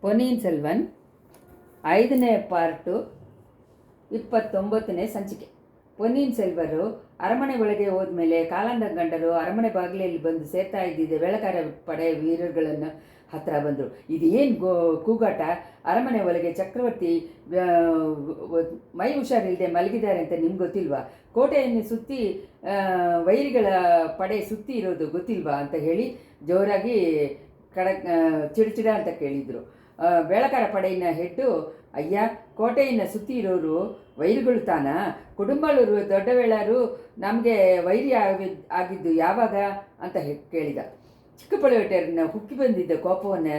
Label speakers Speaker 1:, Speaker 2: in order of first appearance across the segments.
Speaker 1: ಪೊನ್ನಿಯಿನ್ ಸೆಲ್ವನ್ 5ನೇ ಪಾರ್ಟು 29ನೇ ಸಂಚಿಕೆ. ಪೊನ್ನಿಯಿನ್ ಸೆಲ್ವರು ಅರಮನೆ ಒಳಗೆ ಹೋದ್ಮೇಲೆ ಕಾಲಂದ ಗಂಡರು ಅರಮನೆ ಬಾಗಿಲಲ್ಲಿ ಬಂದು ಸೇರ್ತಾ ಇದ್ದಿದ್ದೆ ವೇಳಕಾರ ಪಡೆ ವೀರರುಗಳನ್ನು ಹತ್ತಿರ ಬಂದರು. ಇದೇನು ಕೂಗಾಟ! ಅರಮನೆ ಒಳಗೆ ಚಕ್ರವರ್ತಿ ಮೈ ಹುಷಾರಿಲ್ಲದೆ ಮಲಗಿದ್ದಾರೆ ಅಂತ ನಿಮ್ಗೆ ಗೊತ್ತಿಲ್ವಾ? ಕೋಟೆಯನ್ನು ಸುತ್ತಿ ವೈರಿಗಳ ಪಡೆ ಸುತ್ತಿ ಇರೋದು ಗೊತ್ತಿಲ್ವಾ ಅಂತ ಹೇಳಿ ಜೋರಾಗಿ ಚಿಡಚಿಡ ಅಂತ ಕೇಳಿದರು. ಬೇಳಕಾರ ಪಡೆಯಿನ ಹೆಡ್ಡು, ಅಯ್ಯ, ಕೋಟೆಯನ್ನು ಸುತ್ತಿ ಇರೋರು ವೈರಿಗಳು ತಾನ? ಕುಡುಂಬಳೂರು ದೊಡ್ಡವೇಳರು ನಮಗೆ ವೈರಿ ಆಗಿದ್ದು ಯಾವಾಗ ಅಂತ ಕೇಳಿದ. ಚಿಕ್ಕಪಳುವೇಟರನ್ನ ಹುಕ್ಕಿ ಬಂದಿದ್ದ ಕೋಪವನ್ನು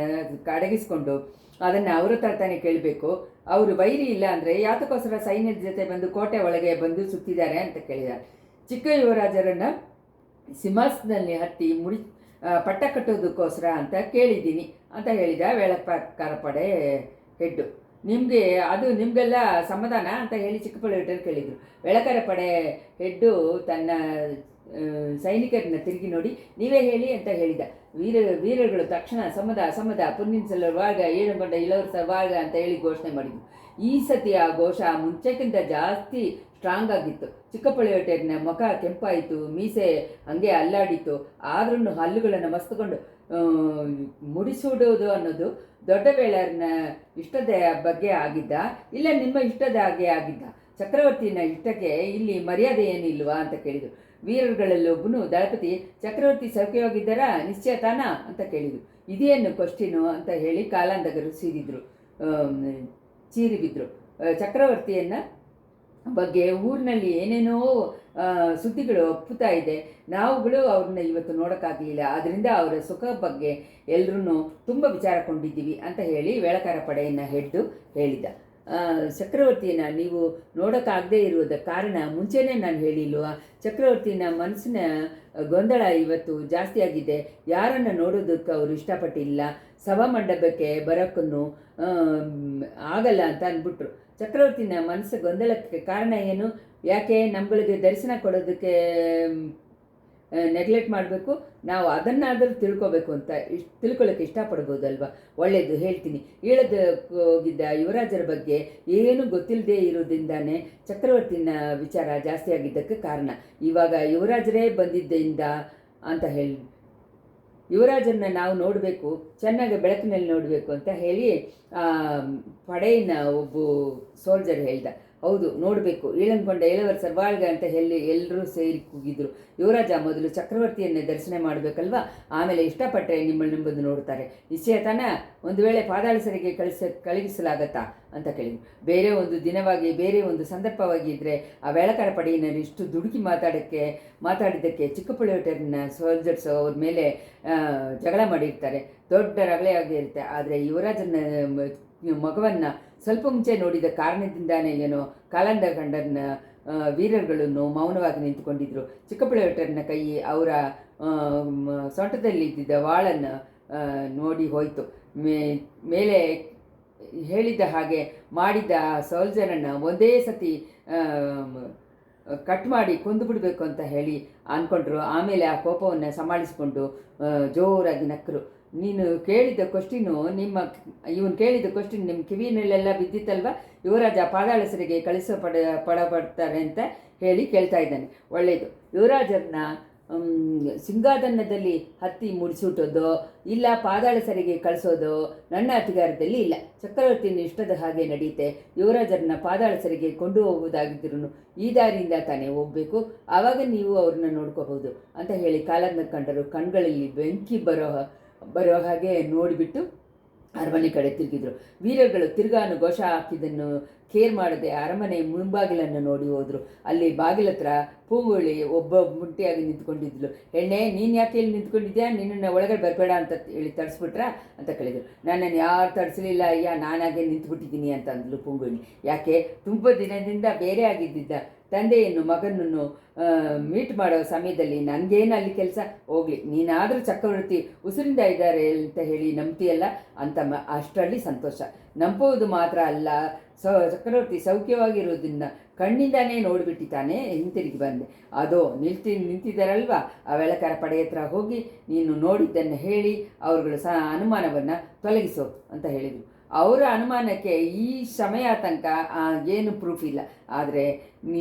Speaker 1: ಅಡಗಿಸ್ಕೊಂಡು, ಅದನ್ನು ಅವರ ತಾನೇ ಕೇಳಬೇಕು, ಅವರು ವೈರಿ ಇಲ್ಲ ಅಂದರೆ ಯಾತಕ್ಕೋಸ್ಕರ ಸೈನ್ಯದ ಜೊತೆ ಬಂದು ಕೋಟೆ ಒಳಗೆ ಬಂದು ಸುತ್ತಿದ್ದಾರೆ ಅಂತ ಕೇಳಿದ. ಚಿಕ್ಕ ಯುವರಾಜರನ್ನು ಸಿಂಹಾಸನದಲ್ಲಿ ಹತ್ತಿ ಪಟ್ಟ ಕಟ್ಟೋದಕ್ಕೋಸ್ಕರ ಅಂತ ಕೇಳಿದ್ದೀನಿ ಅಂತ ಹೇಳಿದ ವೇಳಕಾರ ಪಡೆ ಹೆಡ್ಡು. ನಿಮಗೆಲ್ಲ ಸಮಾಧಾನ ಅಂತ ಹೇಳಿ ಚಿಕ್ಕಪಳುವೇಟರು ಕೇಳಿದರು. ವೇಳಕಾರ ಪಡೆ ಹೆಡ್ಡು ತನ್ನ ಸೈನಿಕರನ್ನ ತಿರುಗಿ ನೋಡಿ, ನೀವೇ ಹೇಳಿ ಅಂತ ಹೇಳಿದ. ವೀರರುಗಳು ತಕ್ಷಣ ಸಮದ ಪೊನ್ನಿಯಿನ್ ಸೆಲ್ವರ್ வாழ்க, ಏಳುಗೊಂಡ ಇಳವರಸರ್ வாழ்க ಅಂತ ಹೇಳಿ ಘೋಷಣೆ ಮಾಡಿದ್ರು. ಈ ಸತಿ ಆ ಘೋಷ ಮುಂಚೆಕ್ಕಿಂತ ಜಾಸ್ತಿ ಸ್ಟ್ರಾಂಗ್ ಆಗಿತ್ತು. ಚಿಕ್ಕಪಳುವೇಟರಿನ ಮುಖ ಕೆಂಪಾಯಿತು, ಮೀಸೆ ಹಂಗೆ ಅಲ್ಲಾಡಿತು. ಆದ್ರೂ ಹಲ್ಲುಗಳನ್ನು ಮಸ್ತುಕೊಂಡು, ಮುಡಿಸೂಡೋದು ಅನ್ನೋದು ದೊಡ್ಡವೇಳರನ ಇಷ್ಟದ ಬಗ್ಗೆ ಆಗಿದ್ದ, ಇಲ್ಲ ನಿಮ್ಮ ಇಷ್ಟದ ಹಾಗೆ ಆಗಿದ್ದ? ಚಕ್ರವರ್ತಿನ ಇಷ್ಟಕ್ಕೆ ಇಲ್ಲಿ ಮರ್ಯಾದೆ ಏನಿಲ್ವಾ ಅಂತ ಕೇಳಿದರು. ವೀರರುಗಳಲ್ಲೊಬ್ಬನು, ದಳಪತಿ, ಚಕ್ರವರ್ತಿ ಸೌಖ್ಯವಾಗಿದ್ದಾರಾ? ನಿಶ್ಚಯ ತಾನ ಅಂತ ಕೇಳಿದರು. ಇದೇನು ಕ್ವಶ್ಚಿನು ಅಂತ ಹೇಳಿ ಕಾಲಾಂಧಕರು ಚೀರಿ ಬಿದ್ದರು. ಚಕ್ರವರ್ತಿಯನ್ನ ಬಗ್ಗೆ ಊರಿನಲ್ಲಿ ಏನೇನೋ ಸುದ್ದಿಗಳು ಒಪ್ಪುತ್ತಾ ಇದೆ. ನಾವುಗಳು ಅವ್ರನ್ನ ಇವತ್ತು ನೋಡೋಕ್ಕಾಗಲಿಲ್ಲ, ಆದ್ದರಿಂದ ಅವರ ಸುಖ ಬಗ್ಗೆ ಎಲ್ಲರೂ ತುಂಬ ವಿಚಾರಕೊಂಡಿದ್ದೀವಿ ಅಂತ ಹೇಳಿ ವೇಳಕಾರ ಪಡೆಯನ್ನು ಹೆಡ್ಡು ಹೇಳಿದ. ಚಕ್ರವರ್ತಿನ ನೀವು ನೋಡೋಕ್ಕಾಗದೇ ಇರುವುದ ಕಾರಣ ಮುಂಚೆನೇ ನಾನು ಹೇಳಿಲ್ವಾ? ಚಕ್ರವರ್ತಿನ ಮನಸ್ಸಿನ ಗೊಂದಲ ಇವತ್ತು ಜಾಸ್ತಿ ಆಗಿದೆ. ಯಾರನ್ನು ನೋಡೋದಕ್ಕೆ ಅವರು ಇಷ್ಟಪಟ್ಟಿಲ್ಲ, ಸಭಾಮಂಡಪಕ್ಕೆ ಬರೋಕ್ಕೂ ಆಗಲ್ಲ ಅಂತ ಅಂದ್ಬಿಟ್ರು. ಚಕ್ರವರ್ತಿನ ಮನಸ್ಸು ಗೊಂದಲಕ್ಕೆ ಕಾರಣ ಏನು? ಯಾಕೆ ನಮ್ಮಗಳಿಗೆ ದರ್ಶನ ಕೊಡೋದಕ್ಕೆ ನೆಗ್ಲೆಕ್ಟ್ ಮಾಡಬೇಕು? ನಾವು ಅದನ್ನಾದರೂ ತಿಳ್ಕೊಬೇಕು ಅಂತ ತಿಳ್ಕೊಳ್ಳೋಕ್ಕೆ ಇಷ್ಟಪಡ್ಬೋದಲ್ವ? ಒಳ್ಳೆಯದು, ಹೇಳ್ತೀನಿ. ಹೋಗಿದ್ದ ಯುವರಾಜರ ಬಗ್ಗೆ ಏನೂ ಗೊತ್ತಿಲ್ಲದೆ ಇರೋದ್ರಿಂದಾನೇ ಚಕ್ರವರ್ತಿನ ವಿಚಾರ ಜಾಸ್ತಿ ಆಗಿದ್ದಕ್ಕೆ ಕಾರಣ. ಇವಾಗ ಯುವರಾಜರೇ ಬಂದಿದ್ದರಿಂದ ಅಂತ ಹೇಳಿ ಯುವರಾಜರನ್ನ ನಾವು ನೋಡಬೇಕು, ಚೆನ್ನಾಗಿ ಬೆಳಕಿನಲ್ಲಿ ನೋಡಬೇಕು ಅಂತ ಹೇಳಿ ಪಡೆಯಿನ ಒಬ್ಬ ಸೋಲ್ಜರ್ ಹೇಳ್ದ. ಹೌದು, ನೋಡಬೇಕು, ಈಳಂಕೊಂಡ ಇಳವರಸರ್ வாழ்க ಅಂತ ಹೇಳಿ ಎಲ್ಲರೂ ಸೇರಿ ಕೂಗಿದ್ರು. ಯುವರಾಜ ಮೊದಲು ಚಕ್ರವರ್ತಿಯನ್ನೇ ದರ್ಶನ ಮಾಡಬೇಕಲ್ವಾ, ಆಮೇಲೆ ಇಷ್ಟಪಟ್ಟರೆ ನಿಮ್ಮನ್ನು ನೋಡ್ತಾರೆ. ನಿಶ್ಚಯ ತಾನ? ಒಂದು ವೇಳೆ ಪಾದಾಳಸರಿಗೆ ಕಳುಹಿಸಲಾಗತ್ತಾ ಅಂತ ಕೇಳಿದ್ರು. ಬೇರೆ ಒಂದು ದಿನವಾಗಿ, ಬೇರೆ ಒಂದು ಸಂದರ್ಭವಾಗಿ ಇದ್ದರೆ ಆ ವೇಳಕಾರ ಪಡೆಯಿನಲ್ಲಿ ಇಷ್ಟು ದುಡುಕಿ ಮಾತಾಡಿದ್ದಕ್ಕೆ ಚಿಕ್ಕಪಳುವೇಟರಿನ ಸೋಲ್ಜರ್ಸ್ ಅವ್ರ ಮೇಲೆ ಜಗಳ ಮಾಡಿರ್ತಾರೆ, ದೊಡ್ಡ ರಗಳೆ ಆಗಿರುತ್ತೆ. ಆದರೆ ಯುವರಾಜನ ಮಗವನ್ನು ಸ್ವಲ್ಪ ಮುಂಚೆ ನೋಡಿದ ಕಾರಣದಿಂದಾನೇ ಏನೋ ಕಾಲಂದ ಗಂಡನ ವೀರರುಗಳನ್ನು ಮೌನವಾಗಿ ನಿಂತುಕೊಂಡಿದ್ರು. ಚಿಕ್ಕಪಳುವೇಟರನ ಕೈ ಅವರ ಸೊಂಟದಲ್ಲಿ ಇದ್ದಿದ್ದ ವಾಳನ್ನು ನೋಡಿ ಹೋಯಿತು. ಮೇಲೆ ಹೇಳಿದ ಹಾಗೆ ಮಾಡಿದ್ದ ಸೋಲ್ಜರನ್ನು ಒಂದೇ ಸತಿ ಕಟ್ ಮಾಡಿ ಕೊಂದು ಬಿಡಬೇಕು ಅಂತ ಹೇಳಿ ಅಂದ್ಕೊಂಡ್ರು. ಆಮೇಲೆ ಆ ಕೋಪವನ್ನು ಸಮಾಳಿಸಿಕೊಂಡು ಜೋರಾಗಿ ನಕ್ಕರು. ನೀನು ಕೇಳಿದ ಕ್ವಶ್ಚಿನು ಇವನು ಕೇಳಿದ ಕ್ವಶ್ಚಿನ್ ನಿಮ್ಮ ಕಿವಿನಲ್ಲೆಲ್ಲ ಬಿದ್ದಿತ್ತಲ್ವ? ಯುವರಾಜ ಪಾದಾಳಸರಿಗೆ ಪಡಬಡ್ತಾರೆ ಅಂತ ಹೇಳಿ ಕೇಳ್ತಾ ಇದ್ದಾನೆ. ಒಳ್ಳೆಯದು. ಯುವರಾಜರನ್ನ ಸಿಂಹಾಸನದಲ್ಲಿ ಹತ್ತಿ ಮುಡಿಸುಟ್ಟೋದು ಇಲ್ಲ ಪಾದಾಳಸರಿಗೆ ಕಳಿಸೋದು ನನ್ನ ಅಧಿಕಾರದಲ್ಲಿ ಇಲ್ಲ. ಚಕ್ರವರ್ತಿನ ಇಷ್ಟದ ಹಾಗೆ ನಡೆಯುತ್ತೆ. ಯುವರಾಜರನ್ನ ಪಾದಾಳಸರಿಗೆ ಕೊಂಡು ಹೋಗುವುದಾಗಿದ್ದರೂ ಈ ದಾರಿಯಿಂದ ತಾನೇ ಹೋಗಬೇಕು, ಆವಾಗ ನೀವು ಅವ್ರನ್ನ ನೋಡ್ಕೋಬಹುದು ಅಂತ ಹೇಳಿ ಕಾಲಂದ ಕಂಡರು ಕಣ್ಗಳಲ್ಲಿ ಬೆಂಕಿ ಬರೋ ಹಾಗೆ ನೋಡಿಬಿಟ್ಟು ಅರಮನೆ ಕಡೆ ತಿರುಗಿದ್ರು. ವೀರರುಗಳು ತಿರುಗಾನು ಘೋಷ ಹಾಕಿದ್ದನ್ನು ಕೇರ್ ಮಾಡದೆ ಅರಮನೆ ಮುಂಬಾಗಿಲನ್ನು ನೋಡಿ ಹೋದರು. ಅಲ್ಲಿ ಬಾಗಿಲತ್ರ ಪೂಂಗುಳಿ ಒಬ್ಬ ಮುಂಟಿಯಾಗಿ ನಿಂತ್ಕೊಂಡಿದ್ಲು. ಹೆಣ್ಣೆ, ನೀನು ಯಾಕೆ ಇಲ್ಲಿ ನಿಂತ್ಕೊಂಡಿದ್ಯಾ? ನಿನ್ನನ್ನು ಒಳಗಡೆ ಬರಬೇಡ ಅಂತ ಹೇಳಿ ತಡಿಸ್ಬಿಟ್ರಾ ಅಂತ ಕೇಳಿದರು. ನನ್ನನ್ನು ಯಾರು ತಡಿಸಲಿಲ್ಲ ಅಯ್ಯ, ನಾನಾಗೆ ನಿಂತ್ಬಿಟ್ಟಿದ್ದೀನಿ ಅಂತ ಅಂದ್ಲು ಪೂಂಗುಳಿ. ಯಾಕೆ? ತುಂಬ ದಿನದಿಂದ ಬೇರೆ ಆಗಿದ್ದಿದ್ದ ತಂದೆಯನ್ನು ಮಗನನ್ನು ಮೀಟ್ ಮಾಡೋ ಸಮಯದಲ್ಲಿ ನನಗೇನು ಅಲ್ಲಿ ಕೆಲಸ? ಹೋಗಲಿ, ನೀನಾದರೂ ಚಕ್ರವರ್ತಿ ಉಸಿರಿಂದ ಇದ್ದಾರೆ ಅಂತ ಹೇಳಿ ನಂಬ್ತೀಯಲ್ಲ ಅಂತ ಅಷ್ಟರಲ್ಲಿ ಸಂತೋಷ. ನಂಬುವುದು ಮಾತ್ರ ಅಲ್ಲ, ಚಕ್ರವರ್ತಿ ಸೌಖ್ಯವಾಗಿರೋದನ್ನ ಕಣ್ಣಿಂದಾನೇ ನೋಡಿಬಿಟ್ಟಿದ್ದಾನೆ. ಹಿಂತಿರುಗಿ ಬಂದೆ. ಅದೋ ನಿಂತಿದ್ದಾರಲ್ವ, ಆ ವೇಳಕಾರ ಪಡೆ ಹತ್ರ ಹೋಗಿ ನೀನು ನೋಡಿದ್ದನ್ನು ಹೇಳಿ ಅವ್ರುಗಳ ಅನುಮಾನವನ್ನು ತೊಲಗಿಸು ಅಂತ ಹೇಳಿದರು. ಅವರ ಅನುಮಾನಕ್ಕೆ ಈ ಸಮಯ ತನಕ ಏನು ಪ್ರೂಫ್ ಇಲ್ಲ. ಆದರೆ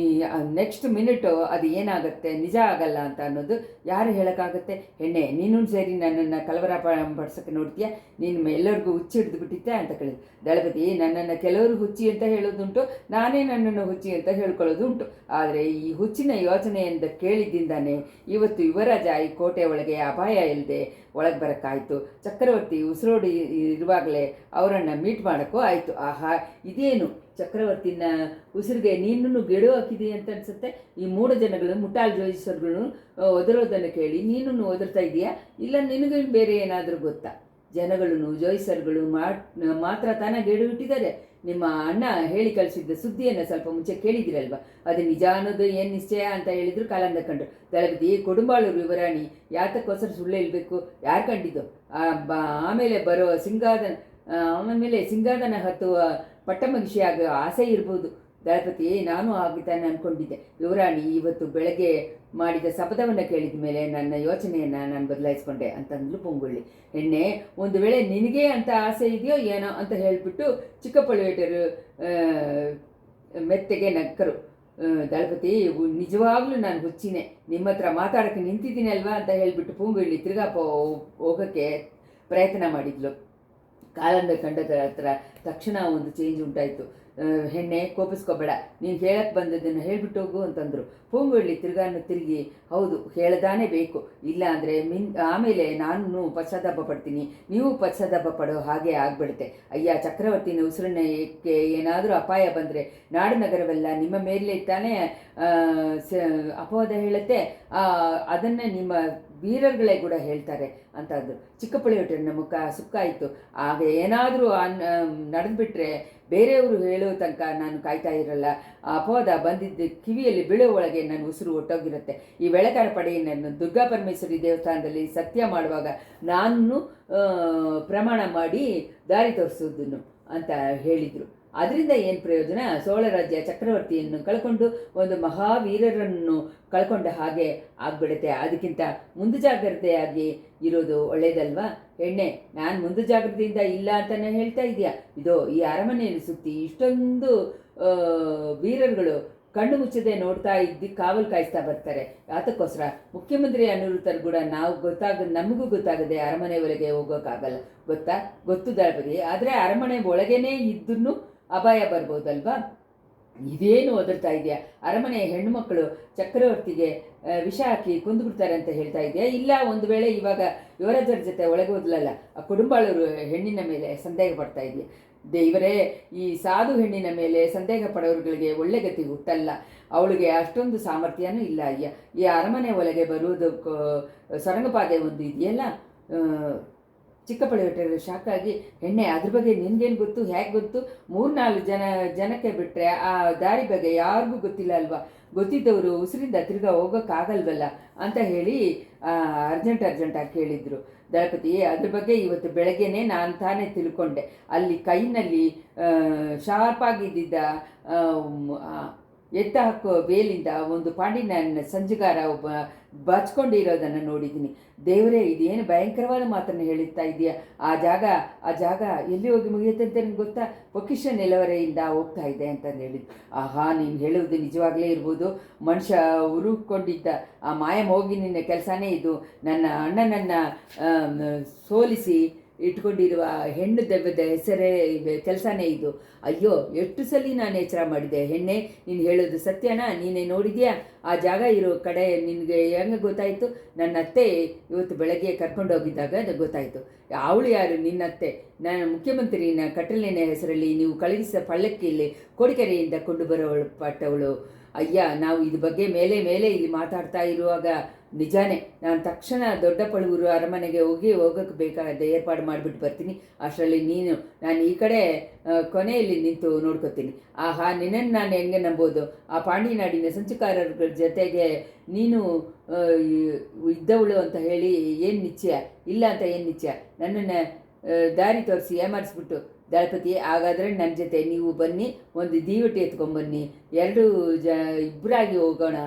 Speaker 1: ನೆಕ್ಸ್ಟ್ ಮಿನಿಟು ಅದು ಏನಾಗುತ್ತೆ, ನಿಜ ಆಗಲ್ಲ ಅಂತ ಅನ್ನೋದು ಯಾರು ಹೇಳೋಕ್ಕಾಗುತ್ತೆ? ಹೆಣ್ಣೆ, ನೀನು ಸೇರಿ ನನ್ನನ್ನು ಕಲವರ ಪಡಿಸೋಕ್ಕೆ ನೋಡ್ತೀಯ, ನೀನು ಎಲ್ಲರಿಗೂ ಹುಚ್ಚಿ ಹಿಡಿದು ಬಿಟ್ಟಿದ್ದೆ ಅಂತ ಕೇಳಿದ್ರು. ದಳಪತಿ, ನನ್ನನ್ನು ಕೆಲವರು ಹುಚ್ಚಿ ಅಂತ ಹೇಳೋದುಂಟು, ನಾನೇ ನನ್ನನ್ನು ಹುಚ್ಚಿ ಅಂತ ಹೇಳ್ಕೊಳ್ಳೋದು ಉಂಟು. ಆದರೆ ಈ ಹುಚ್ಚಿನ ಯೋಚನೆಯಿಂದ ಕೇಳಿದ್ದಿಂದಾನೆ ಇವತ್ತು ಯುವರಾಜ ಈ ಕೋಟೆ ಒಳಗೆ ಅಪಾಯ ಇಲ್ಲದೆ ಒಳಗೆ ಬರೋಕ್ಕಾಯಿತು. ಚಕ್ರವರ್ತಿ ಉಸಿರೋಡಿ ಇರುವಾಗಲೇ ಅವರನ್ನು ಮೀಟ್ ಮಾಡೋಕ್ಕೂ ಆಯಿತು. ಆಹಾ, ಇದೇನು ಚಕ್ರವರ್ತಿನ ಉಸಿರಿಗೆ ನೀನು ಗೆಡು ಹಾಕಿದೆ ಅಂತ ಅನ್ಸುತ್ತೆ. ಈ 3 ಜನಗಳು ಮುಟ್ಟಾಳು ಜೋಯಿಸರ್ಗಳು ಒದರೋದನ್ನು ಕೇಳಿ ನೀನು ಒದರ್ತಾ ಇದೆಯಾ, ಇಲ್ಲ ನಿನಗೆ ಬೇರೆ ಏನಾದರೂ ಗೊತ್ತಾ? ಜನಗಳು ಜೋಯಿಸರ್ಗಳು ಮಾತ್ರ ತಾನೇ ಗೆಡು ಇಟ್ಟಿದ್ದಾರೆ. ನಿಮ್ಮ ಅಣ್ಣ ಹೇಳಿ ಕಳಿಸಿದ್ದ ಸುದ್ದಿಯನ್ನು ಸ್ವಲ್ಪ ಮುಂಚೆ ಕೇಳಿದಿರಲ್ವ, ಅದು ನಿಜ ಅನ್ನೋದು ಏನು ನಿಶ್ಚಯ ಅಂತ ಹೇಳಿದ್ರು ಕಾಲಂದ ಕಂಡು. ದಳಪತಿ, ಕೊಡುಂಬಾಳೂರು ಯುವರಾಣಿ ಯಾತಕ್ಕೋಸ್ಕರ ಸುಳ್ಳು ಹೇಳಬೇಕು? ಯಾರು ಕಂಡಿದ್ದು? ಆಮೇಲೆ ಬರೋ ಸಿಂಗಾದನ ಹತ್ತುವ ಪಟ್ಟಮಗಿಷಿಯಾಗ ಆಸೆ ಇರ್ಬೋದು. ದಳಪತಿ, ನಾನು ಆಗಿದ್ದಾನೆ ಅಂದ್ಕೊಂಡಿದ್ದೆ. ಯುವರಾಣಿ ಇವತ್ತು ಬೆಳಗ್ಗೆ ಮಾಡಿದ ಶಪಥವನ್ನು ಕೇಳಿದ ಮೇಲೆ ನನ್ನ ಯೋಚನೆಯನ್ನು ನಾನು ಬದಲಾಯಿಸ್ಕೊಂಡೆ ಅಂತಂದ್ಲು ಪೊಂಗುಳ್ಳಿ. ಹೆಣ್ಣೆ, ಒಂದು ವೇಳೆ ನಿನಗೆ ಅಂತ ಆಸೆ ಇದೆಯೋ ಏನೋ ಅಂತ ಹೇಳಿಬಿಟ್ಟು ಚಿಕ್ಕಪಳುವೇಟರು ಮೆತ್ತಗೆ ನಕ್ಕರು. ದಳಪತಿ, ನಿಜವಾಗ್ಲೂ ನಾನು ಹುಚ್ಚಿನೇ, ನಿಮ್ಮ ಹತ್ರ ಮಾತಾಡೋಕ್ಕೆ ನಿಂತಿದ್ದೀನಿ ಅಲ್ವಾ ಅಂತ ಹೇಳಿಬಿಟ್ಟು ಪೊಂಗುಳ್ಳಿ ತಿರ್ಗಾ ಹೋಗೋಕ್ಕೆ ಪ್ರಯತ್ನ ಮಾಡಿದ್ಲು. ಕಾಲಂದ ಕಂಡದ ಹತ್ರ ತಕ್ಷಣ ಒಂದು ಚೇಂಜ್ ಉಂಟಾಯಿತು. ಹೆಣ್ಣೆ, ಕೋಪಿಸ್ಕೋಬೇಡ, ನೀನು ಹೇಳಕ್ಕೆ ಬಂದದ್ದನ್ನು ಹೇಳಿಬಿಟ್ಟು ಹೋಗು ಅಂತಂದರು. ಪೊಂಗುಳ್ಳಿ ತಿರುಗಿ, ಹೌದು ಹೇಳದಾನೇ ಬೇಕು, ಇಲ್ಲ ಅಂದರೆ ಆಮೇಲೆ ನಾನು ಪಶ್ಚಾತ್ತಾಪ ಪಡ್ತೀನಿ, ನೀವು ಪಶ್ಚಾತ್ತಾಪ ಪಡೋ ಹಾಗೆ ಆಗ್ಬಿಡುತ್ತೆ. ಅಯ್ಯ, ಚಕ್ರವರ್ತಿನ ಉಸಿರನ್ನಕ್ಕೆ ಏನಾದರೂ ಅಪಾಯ ಬಂದರೆ ನಾಡು ನಗರವೆಲ್ಲ ನಿಮ್ಮ ಮೇಲೆ ತಾನೇ ಅಪವಾದ ಹೇಳುತ್ತೆ, ಅದನ್ನು ನಿಮ್ಮ ವೀರರುಗಳೇ ಕೂಡ ಹೇಳ್ತಾರೆ ಅಂತ ಅಂದರು. ಚಿಕ್ಕಪಳುವೇಟರನ ಮುಖ ಸುಕ್ಕಾಯಿತು. ಆಗ ಏನಾದರೂ ನಡೆದುಬಿಟ್ರೆ ಬೇರೆಯವರು ಹೇಳೋ ತನಕ ನಾನು ಕಾಯ್ತಾ ಇರಲ್ಲ. ಅಪವಾದ ಬಂದಿದ್ದ ಕಿವಿಯಲ್ಲಿ ಬೀಳೋ ಒಳಗೆ ನನ್ನ ಉಸಿರು ಒಟ್ಟೋಗಿರುತ್ತೆ. ಈ ಬೆಳಕಾರ ಪಡೆಯನ್ನು ದುರ್ಗಾ ಪರಮೇಶ್ವರಿ ದೇವಸ್ಥಾನದಲ್ಲಿ ಸತ್ಯ ಮಾಡುವಾಗ ನಾನು ಪ್ರಮಾಣ ಮಾಡಿ ದಾರಿ ತೋರಿಸೋದನ್ನು ಅಂತ ಹೇಳಿದರು. ಅದರಿಂದ ಏನು ಪ್ರಯೋಜನ? ಸೋಳ ರಾಜ್ಯ ಚಕ್ರವರ್ತಿಯನ್ನು ಕಳ್ಕೊಂಡು ಒಂದು ಮಹಾವೀರರನ್ನು ಕಳ್ಕೊಂಡ ಹಾಗೆ ಆಗ್ಬಿಡುತ್ತೆ. ಅದಕ್ಕಿಂತ ಮುಂಜಾಗ್ರತೆಯಾಗಿ ಇರೋದು ಒಳ್ಳೇದಲ್ವಾ? ಹೆಣ್ಣೆ, ನಾನು ಮುಂಜಾಗ್ರತೆಯಿಂದ ಇಲ್ಲ ಅಂತಲೇ ಹೇಳ್ತಾ ಇದೆಯಾ? ಇದೋ ಈ ಅರಮನೆಯನ್ನು ಸುತ್ತಿ ಇಷ್ಟೊಂದು ವೀರರುಗಳು ಕಣ್ಣು ಮುಚ್ಚದೆ ನೋಡ್ತಾ ಕಾವಲು ಕಾಯಿಸ್ತಾ ಬರ್ತಾರೆ. ಅದಕ್ಕೋಸ್ಕರ ಮುಖ್ಯಮಂತ್ರಿ ಅನಿರುದ್ಧರು ಕೂಡ ನಮಗೂ ಗೊತ್ತಾಗದೆ ಅರಮನೆ ಒಳಗೆ ಹೋಗೋಕ್ಕಾಗಲ್ಲ. ಗೊತ್ತು ದಳಪತಿ. ಆದರೆ ಅರಮನೆ ಒಳಗೇನೆ ಇದ್ದನ್ನು ಅಪಾಯ ಬರ್ಬೋದಲ್ವಾ? ಇದೇನು ಒದರ್ತಾ ಇದೆಯಾ? ಅರಮನೆಯ ಹೆಣ್ಣು ಮಕ್ಕಳು ಚಕ್ರವರ್ತಿಗೆ ವಿಷ ಹಾಕಿ ಕೊಂದುಬಿಡ್ತಾರೆ ಅಂತ ಹೇಳ್ತಾ ಇದೆಯಾ? ಇಲ್ಲ, ಒಂದು ವೇಳೆ ಇವಾಗ ಯುವರಾಜರ ಜೊತೆ ಒಳಗೆ ಹೋದ್ಲಲ್ಲ, ಆ ಕುಡುಂಬಾಳರು ಹೆಣ್ಣಿನ ಮೇಲೆ ಸಂದೇಹ ಪಡ್ತಾ ಇದೆಯಾ? ದೇವರೇ, ಈ ಸಾಧು ಹೆಣ್ಣಿನ ಮೇಲೆ ಸಂದೇಹ ಪಡೋರುಗಳಿಗೆ ಒಳ್ಳೆ ಗತಿ ಹುಟ್ಟಲ್ಲ. ಅವಳಿಗೆ ಅಷ್ಟೊಂದು ಸಾಮರ್ಥ್ಯನೂ ಇಲ್ಲ. ಅಯ್ಯ, ಈ ಅರಮನೆ ಒಳಗೆ ಬರುವುದಕ್ಕೂ ಸೊರಂಗಪಾದೆ ಒಂದು ಇದೆಯಲ್ಲ. ಚಿಕ್ಕಪಳುವೇಟರು ಶಾಕಾಗಿ, ಹೆಣ್ಣೆ, ಅದ್ರ ಬಗ್ಗೆ ನಿನ್ಗೇನು ಗೊತ್ತು, ಹೇಗೆ ಗೊತ್ತು? 3-4 ಜನಕ್ಕೆ ಬಿಟ್ಟರೆ ಆ ದಾರಿ ಬಗ್ಗೆ ಯಾರಿಗೂ ಗೊತ್ತಿಲ್ಲ ಅಲ್ವಾ? ಗೊತ್ತಿದ್ದವರು ಉಸಿರಿಂದ ತಿರ್ಗಾ ಹೋಗೋಕ್ಕಾಗಲ್ವಲ್ಲ ಅಂತ ಹೇಳಿ ಅರ್ಜೆಂಟಾಗಿ ಕೇಳಿದರು. ದಳಪತಿ, ಅದ್ರ ಬಗ್ಗೆ ಇವತ್ತು ಬೆಳಗ್ಗೆನೇ ನಾನು ತಾನೇ ತಿಳ್ಕೊಂಡೆ. ಅಲ್ಲಿ ಕೈನಲ್ಲಿ ಶಾರ್ಪಾಗಿದ್ದ ಎತ್ತ ಹಾಕೋ ಬೇಲಿಂದ ಒಂದು ಪಾಂಡಿನ ಸಂಜುಗಾರ ಒಬ್ಬ ಬಾಚ್ಕೊಂಡಿರೋದನ್ನು ನೋಡಿದ್ದೀನಿ. ದೇವರೇ, ಇದೇನು ಭಯಂಕರವಾದ ಮಾತನ್ನು ಹೇಳುತ್ತಾ ಇದೆಯಾ? ಆ ಜಾಗ ಎಲ್ಲಿ ಹೋಗಿ ಮುಗಿಯುತ್ತೆ ಅಂತ ನಿಮ್ಗೆ ಗೊತ್ತಾ? ಪೊಕ್ಕಿಷ ನೆಲವರೆಯಿಂದ ಹೋಗ್ತಾ ಇದೆ ಅಂತಂದು ಹೇಳಿದ್ದು. ಆಹಾ, ನೀನು ಹೇಳುವುದು ನಿಜವಾಗಲೇ ಇರ್ಬೋದು. ಮನುಷ್ಯ ಉರುಕೊಂಡಿದ್ದ ಆ ಮಾಯ ಮೋಗಿನಿನ ಕೆಲಸನೇ ಇದು. ನನ್ನ ಅಣ್ಣನನ್ನು ಸೋಲಿಸಿ ಇಟ್ಕೊಂಡಿರುವ ಹೆಣ್ಣು ದೆವ್ವದ ಹೆಸರೇ ಕೆಲಸನೇ ಇದು. ಅಯ್ಯೋ, ಎಷ್ಟು ಸಲ ನಾನು ಎಚ್ಚರ ಮಾಡಿದೆ. ಹೆಣ್ಣೆ, ನೀನು ಹೇಳೋದು ಸತ್ಯನಾ? ನೀನೇ ನೋಡಿದ್ಯಾ? ಆ ಜಾಗ ಇರೋ ಕಡೆ ನಿನಗೆ ಹೆಂಗೆ ಗೊತ್ತಾಯಿತು? ನನ್ನ ಅತ್ತೆ ಇವತ್ತು ಬೆಳಗ್ಗೆ ಕರ್ಕೊಂಡೋಗಿದ್ದಾಗ ಅದು ಗೊತ್ತಾಯಿತು. ಅವಳು ಯಾರು? ನಿನ್ನತ್ತೆ. ನಾನು ಮುಖ್ಯಮಂತ್ರಿನ ಕಟ್ಟಲಿನ ಹೆಸರಲ್ಲಿ ನೀವು ಕಳುಹಿಸಿದ ಪಳ್ಳಕ್ಕಿಯಲ್ಲಿ ಕೋಡಿಕೆರೆಯಿಂದ ಕೊಂಡು ಪಟ್ಟವಳು. ಅಯ್ಯ, ನಾವು ಇದ್ರ ಬಗ್ಗೆ ಮೇಲೆ ಇಲ್ಲಿ ಮಾತಾಡ್ತಾ ಇರುವಾಗ ನಿಜಾನೇ ನಾನು ತಕ್ಷಣ ದೊಡ್ಡ ಪಳುವೂರು ಅರಮನೆಗೆ ಹೋಗೋಕ್ಕೆ ಬೇಕಾದ ಏರ್ಪಾಡು ಮಾಡಿಬಿಟ್ಟು ಬರ್ತೀನಿ. ಅಷ್ಟರಲ್ಲಿ ನಾನು ಈ ಕಡೆ ಕೊನೆಯಲ್ಲಿ ನಿಂತು ನೋಡ್ಕೊತೀನಿ. ಆಹಾ, ನಿನ್ನನ್ನು ನಾನು ಹೆಂಗೆ ನಂಬೋದು? ಆ ಪಾಂಡಿನಾಡಿನ ಸಂಚುಕಾರರ ಜೊತೆಗೆ ನೀನು ಇದ್ದವಳು ಅಂತ ಹೇಳಿ ಏನು ನಿಶ್ಚಯ? ಇಲ್ಲ ಅಂತ ಏನು ನಿಶ್ಚಯ? ನನ್ನನ್ನು ದಾರಿ ತೋರಿಸಿ ಏಮಾರಿಸ್ಬಿಟ್ಟು, ದಳಪತಿ, ಹಾಗಾದರೆ ನನ್ನ ಜೊತೆ ನೀವು ಬನ್ನಿ, ಒಂದು ದೀವಟಿ ಎತ್ಕೊಂಬನ್ನಿ, ಇಬ್ಬರಾಗಿ ಹೋಗೋಣ,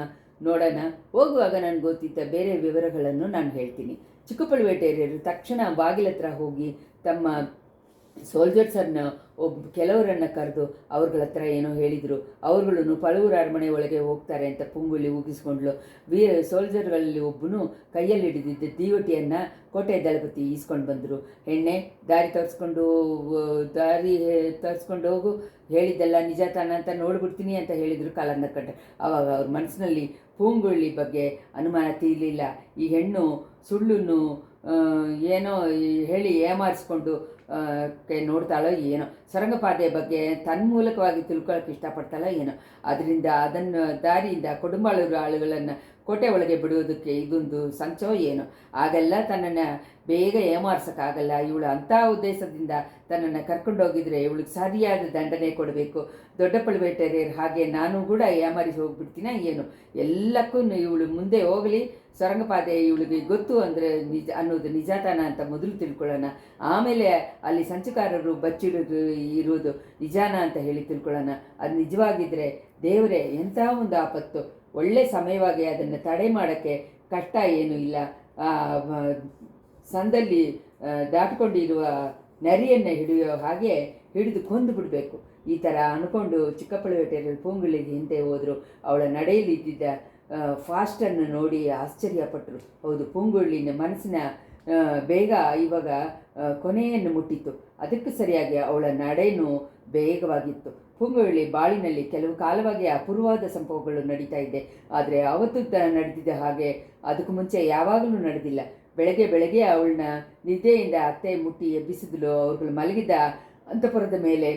Speaker 1: ನೋಡೋಣ. ಹೋಗುವಾಗ ನನಗೆ ಗೊತ್ತಿದ್ದ ಬೇರೆ ವಿವರಗಳನ್ನು ನಾನು ಹೇಳ್ತೀನಿ. ಚಿಕ್ಕಪಳುವೇಟೆಯರು ತಕ್ಷಣ ಬಾಗಿಲ ಹತ್ರ ಹೋಗಿ ತಮ್ಮ ಸೋಲ್ಜರ್ಸನ್ನು ಕೆಲವರನ್ನು ಕರೆದು ಅವ್ರಗಳ ಹತ್ರ ಏನೋ ಹೇಳಿದರು. ಅವ್ರುಗಳನ್ನು ಪಳವೂರು ಅರಮನೆ ಒಳಗೆ ಹೋಗ್ತಾರೆ ಅಂತ ಪುಂಗುಳಿ ಊಗಿಸ್ಕೊಂಡ್ಲು. ಸೋಲ್ಜರ್ಗಳಲ್ಲಿ ಒಬ್ಬನು ಕೈಯಲ್ಲಿ ಹಿಡಿದಿದ್ದ ದೀವಟಿಯನ್ನು ಕೋಟೆ ದಳಪತಿ ಈಸ್ಕೊಂಡು ಬಂದರು. ಎಣ್ಣೆ ದಾರಿ ತೋರಿಸ್ಕೊಂಡು ಹೋಗು, ಹೇಳಿದ್ದೆಲ್ಲ ನಿಜ ತಾನ ಅಂತ ನೋಡ್ಬಿಡ್ತೀನಿ ಅಂತ ಹೇಳಿದರು ಕಾಲಂದ ಕಂಡ. ಆವಾಗ ಅವ್ರ ಮನಸ್ಸಿನಲ್ಲಿ ಪೂಂಗುಳಿ ಬಗ್ಗೆ ಅನುಮಾನ ತೀರಲಿಲ್ಲ. ಈ ಹೆಣ್ಣು ಸುಳ್ಳನ್ನು ಏನೋ ಹೇಳಿ ಏಮಾರಿಸ್ಕೊಂಡು ನೋಡ್ತಾಳೋ ಏನೋ, ಸರಂಗಪಾದೆ ಬಗ್ಗೆ ತನ್ಮೂಲಕವಾಗಿ ತಿಳ್ಕೊಳ್ಳೋಕೆ ಇಷ್ಟಪಡ್ತಾಳೋ ಏನೋ. ಅದರಿಂದ ದಾರಿಯಿಂದ ಕೊಡುಂಬಾಳೂರು ಆಳುಗಳನ್ನು ಕೋಟೆ ಒಳಗೆ ಬಿಡುವುದಕ್ಕೆ ಇದೊಂದು ಸಂಚೋ ಏನೋ. ಆಗೆಲ್ಲ ತನ್ನನ್ನು ಬೇಗ ಏಮಾರ್ಸೋಕ್ಕಾಗಲ್ಲ. ಇವಳು ಅಂಥ ಉದ್ದೇಶದಿಂದ ತನ್ನನ್ನು ಕರ್ಕೊಂಡೋಗಿದ್ರೆ ಇವಳಿಗೆ ಸರಿಯಾದ ದಂಡನೆ ಕೊಡಬೇಕು. ದೊಡ್ಡ ಪಳುವೇಟರಿಯರು ಹಾಗೆ ನಾನು ಕೂಡ ಏಮಾರಿಸಿ ಹೋಗ್ಬಿಡ್ತೀನ ಏನು. ಎಲ್ಲಕ್ಕೂ ಇವಳು ಮುಂದೆ ಹೋಗಲಿ, ಸರಂಗಪಾದೆ ಇವಳಿಗೆ ಗೊತ್ತು ಅಂದರೆ ಅನ್ನೋದು ನಿಜಾತಾನ ಅಂತ ಮೊದಲು ತಿಳ್ಕೊಳ್ಳೋಣ. ಆಮೇಲೆ ಅಲ್ಲಿ ಸಂಚುಕಾರರು ಇರುವುದು ನಿಜಾನ ಅಂತ ಹೇಳಿ ತಿಳ್ಕೊಳ್ಳೋಣ. ಅದು ನಿಜವಾಗಿದ್ದರೆ ದೇವರೇ ಎಂಥ ಒಂದು ಆಪತ್ತು, ಒಳ್ಳೆ ಸಮಯವಾಗಿ ಅದನ್ನು ತಡೆ ಮಾಡೋಕ್ಕೆ ಕಷ್ಟ ಏನೂ ಇಲ್ಲ. ಸಂದಲ್ಲಿ ದಾಟಿಕೊಂಡಿರುವ ನರಿಯನ್ನು ಹಿಡಿಯೋ ಹಾಗೆ ಹಿಡಿದು ಕೊಂದು ಬಿಡಬೇಕು. ಈ ಥರ ಅಂದ್ಕೊಂಡು ಚಿಕ್ಕಪಳುವೇಟೆಯರು ಪೂಂಗುಳಿಗೆ ಹಿಂದೆ ಹೋದರು. ಅವಳ ನಡೆಯಲ್ಲಿ ಇದ್ದಿದ್ದ ಫಾಸ್ಟನ್ನು ನೋಡಿ ಆಶ್ಚರ್ಯಪಟ್ಟರು. ಹೌದು, ಪೂಂಗುಳಿನ ಮನಸ್ಸಿನ ಬೇಗ ಇವಾಗ ಕೊನೆಯನ್ನು ಮುಟ್ಟಿತ್ತು. ಅದಕ್ಕೆ ಸರಿಯಾಗಿ ಅವಳ ನಡೆಯೂ ಬೇಗವಾಗಿತ್ತು. ಪೂಂಗುಳಿ ಬಾಳಿನಲ್ಲಿ ಕೆಲವು ಕಾಲವಾಗಿ ಅಪೂರ್ವವಾದ ಸಂಭವಗಳು ನಡೀತಾ ಇದೆ. ಆದರೆ ಅವತ್ತು ನಡೆದಿದ್ದ ಹಾಗೆ ಅದಕ್ಕೂ ಮುಂಚೆ ಯಾವಾಗಲೂ ನಡೆದಿಲ್ಲ. ಬೆಳಗ್ಗೆ ಅವಳನ್ನ ನಿದ್ದೆಯಿಂದ ಅತ್ತೆ ಮುಟ್ಟಿ ಎಬ್ಬಿಸಿದಳು. ಅವ್ರುಗಳು ಮಲಗಿದ್ದ ಅಂತಃಪುರದ ಮೇಲೆ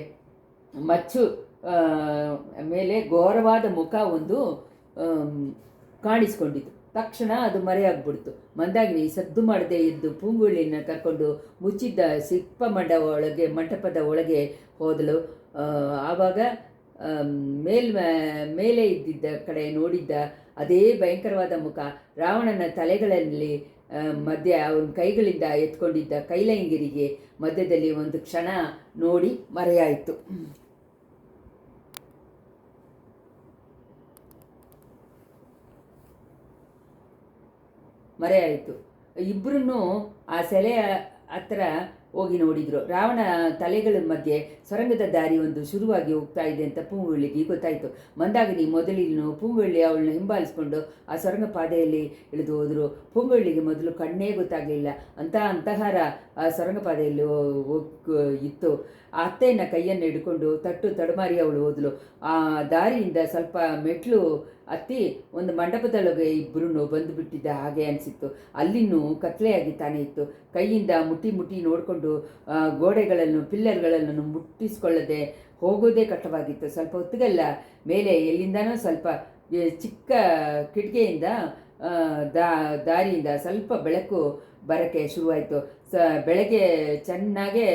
Speaker 1: ಮೇಲೆ ಘೋರವಾದ ಮುಖ ಒಂದು ಕಾಣಿಸ್ಕೊಂಡಿತು. ತಕ್ಷಣ ಅದು ಮರೆಯಾಗ್ಬಿಡ್ತು. ಮಂದಾಗಿನಿ ಸದ್ದು ಮಾಡದೆ ಇದ್ದು ಪೂಂಗುಳಿನ ಕರ್ಕೊಂಡು ಮುಚ್ಚಿದ್ದ ಮಂಟಪದ ಒಳಗೆ ಹೋದಳು. ಆವಾಗ ಮೇಲೆ ಇದ್ದಿದ್ದ ಕಡೆ ನೋಡಿದ್ದ ಅದೇ ಭಯಂಕರವಾದ ಮುಖ, ರಾವಣನ ತಲೆಗಳಲ್ಲಿ ಮಧ್ಯ ಅವನ ಕೈಗಳಿಂದ ಎತ್ಕೊಂಡಿದ್ದ ಕೈಲಂಗಿರಿಗೆ ಮಧ್ಯದಲ್ಲಿ ಒಂದು ಕ್ಷಣ ನೋಡಿ ಮರೆಯಾಯಿತು. ಇಬ್ಬರೂ ಆ ಸೆಲೆಯ ಹತ್ರ ಹೋಗಿ ನೋಡಿದರು. ರಾವಣ ತಲೆಗಳ ಮಧ್ಯೆ ಸೊರಂಗದ ದಾರಿ ಒಂದು ಶುರುವಾಗಿ ಹೋಗ್ತಾ ಇದೆ ಅಂತ ಪೂಂಗುಳಿಗೆ ಗೊತ್ತಾಯಿತು. ಮಂದಾಗಿನಿ ಮೊದಲಿನ ಪೂಂಗುಳಿ ಅವಳನ್ನ ಹಿಂಬಾಲಿಸ್ಕೊಂಡು ಆ ಸೊರಂಗ ಪಾದೆಯಲ್ಲಿ ಇಳಿದು ಹೋದರು. ಪೂಂಗುಳಿಗೆ ಮೊದಲು ಕಣ್ಣೇ ಗೊತ್ತಾಗಲಿಲ್ಲ. ಅಂತಹಾರ ಆ ಸೊರಂಗ ಪಾದೆಯಲ್ಲಿ ಇತ್ತು. ಆ ಅತ್ತೆಯನ್ನು ಕೈಯನ್ನು ಹಿಡ್ಕೊಂಡು ತಡಮಾರಿ ಅವಳು ಹೋದಳು. ಆ ದಾರಿಯಿಂದ ಸ್ವಲ್ಪ ಮೆಟ್ಲು ಹತ್ತಿ ಒಂದು ಮಂಟಪದೊಳಗೆ ಇಬ್ಬರೂ ಬಂದುಬಿಟ್ಟಿದ್ದ ಹಾಗೆ ಅನಿಸಿತ್ತು. ಅಲ್ಲಿನ್ನೂ ಕತ್ಲೆಯಾಗಿ ತಾನೇ ಇತ್ತು. ಕೈಯಿಂದ ಮುಟ್ಟಿ ನೋಡಿಕೊಂಡು ಗೋಡೆಗಳನ್ನು ಪಿಲ್ಲರ್ಗಳನ್ನು ಮುಟ್ಟಿಸ್ಕೊಳ್ಳದೆ ಹೋಗೋದೇ ಕಷ್ಟವಾಗಿತ್ತು. ಸ್ವಲ್ಪ ಹೊತ್ತಿಗೆಲ್ಲ ಮೇಲೆ ಎಲ್ಲಿಂದನೋ ಸ್ವಲ್ಪ ಚಿಕ್ಕ ಕಿಟಕಿಯಿಂದ ದಾರಿಯಿಂದ ಸ್ವಲ್ಪ ಬೆಳಕು ಬರೋಕ್ಕೆ ಶುರುವಾಯಿತು. ಬೆಳಗ್ಗೆ ಚೆನ್ನಾಗೇ